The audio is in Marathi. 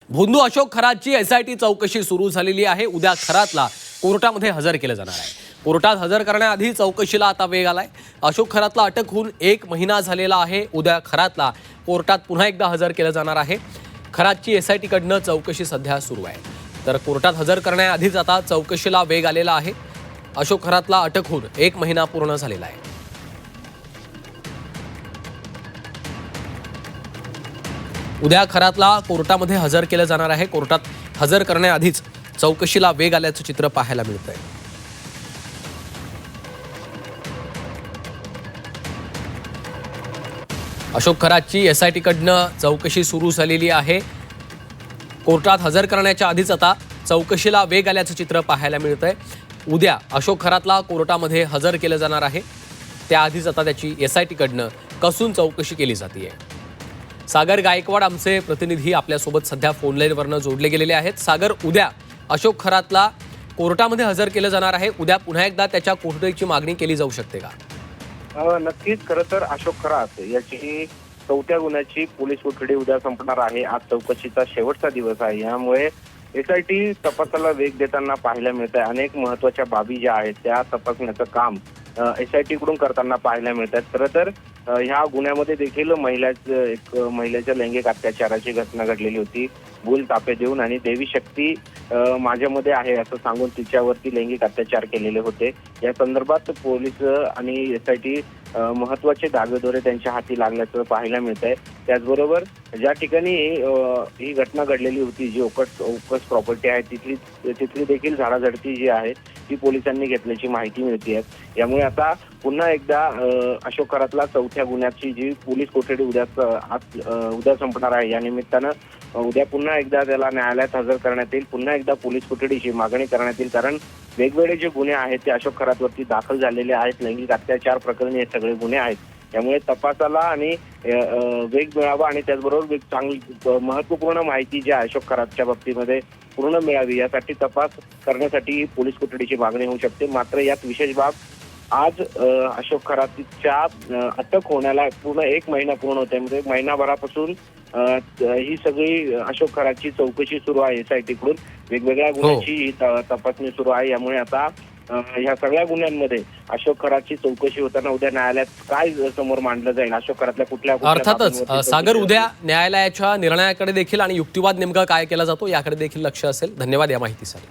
भोंदू अशोक खरातची एसआयटी चौकशी सुरू झालेली आहे। उद्या खरातला कोर्टामध्ये हजर केलं जाणार आहे। कोर्टात हजर करण्याआधी चौकशीला आता वेग आलाय। अशोक खरातला अटक होऊन 1 महिना झालेला आहे। उद्या खरातला कोर्टात पुन्हा एकदा हजर केलं जाणार आहे। खरातची एसआयटी कडनं चौकशी सध्या सुरू आहे। तर कोर्टात हजर करण्याआधीच आता चौकशीला वेग आलेला आहे। अशोक खरातला अटक होऊन 1 महिना पूर्ण झालेला आहे। उद्या खरातला कोर्टामध्ये हजर केलं जाणार आहे। कोर्टात हजर करण्याआधीच चौकशीला वेग आल्याचं चित्र पाहायला मिळतंय। अशोक खरातची एसआयटी कडनं चौकशी सुरू झालेली आहे। कोर्टात हजर करण्याच्या आधीच आता चौकशीला वेग आल्याचं चित्र पाहायला मिळतंय। उद्या अशोक खरातला कोर्टामध्ये हजर केलं जाणार आहे। त्याआधीच आता त्याची एसआयटी कडनं कसून चौकशी केली जाते। सागर गायकवाड आमचे प्रतिनिधी आपल्यासोबत सध्या फोन लाईनवरनं जोडले गेलेले आहेत। सागर, उद्या अशोक खरातला कोर्टामध्ये हजर केलं जाणार आहे। उद्या पुन्हा एकदा त्याच्या कोठडीची मागणी केली जाऊ शकते का? नक्कीच। खरं तर अशोक खरात याची 4थ्या गुन्ह्याची पोलीस कोठडी उद्या संपणार आहे। आज चौकशीचा शेवटचा दिवस आहे। यामुळे एसआयटी तपासाला वेग देताना पाहायला मिळत आहे। अनेक महत्त्वाच्या बाबी ज्या आहेत त्या तपासण्याचं काम एसआयटी कडून करताना पाहायला मिळतात। खरं तर ह्या गुन्ह्यामध्ये देखील महिलेच्या लैंगिक अत्याचाराची घटना घडलेली होती। भूल तापे देऊन आणि देवी शक्ती माझ्यामध्ये आहे असं सांगून तिच्यावरती लैंगिक अत्याचार केलेले होते। या संदर्भात पोलीस आणि एसआयटी महत्त्वाचे दावेदोरे त्यांच्या हाती लागल्याचं पाहायला मिळत आहे। त्याचबरोबर ज्या ठिकाणी ही घटना घडलेली होती, जी ओकस प्रॉपर्टी आहे, तिथली देखील झाडाझडती जी आहे ती पोलिसांनी घेतल्याची माहिती मिळते आहे। यामुळे आता पुन्हा एकदा अशोक खरातला 4थ्या गुन्ह्याची जी पोलीस कोठडी उद्या संपणार आहे। या निमित्तानं उद्या पुन्हा एकदा त्याला न्यायालयात हजर करण्यात येईल। पुन्हा एकदा पोलीस कोठडीची मागणी करण्यात येईल, कारण वेगवेगळे जे गुन्हे आहेत ते अशोक खरातवरती दाखल झालेले आहेत। लैंगिक अत्याचार प्रकरणी हे सगळे गुन्हे आहेत। त्यामुळे तपासाला आणि वेग मिळावा आणि त्याचबरोबर चांगली महत्त्वपूर्ण माहिती जी अशोक खरातच्या बाबतीमध्ये पूर्ण मिळावी यासाठी तपास करण्यासाठी पोलीस कोठडीची मागणी होऊ शकते। मात्र यात विशेष बाब, आज अशोक खरातच्या अटक होण्याला पूर्ण 1 महिना पूर्ण होते। म्हणजे महिनाभरापासून ही सगळी अशोक खरातची चौकशी सुरू आहे। एसआयटी कडून वेगवेगळ्या गुन्ह्याची ही तपासणी सुरू आहे। यामुळे आता ह्या सगळ्या गुन्ह्यांमध्ये अशोक खरातची चौकशी होताना उद्या न्यायालयात काय समोर मांडलं जाईल, अशोक खरातल्या कुठल्या अर्थातच सागर, उद्या न्यायालयाच्या निर्णयाकडे देखील आणि युक्तिवाद नेमका काय केला जातो याकडे देखील लक्ष असेल। धन्यवाद या माहितीसाठी।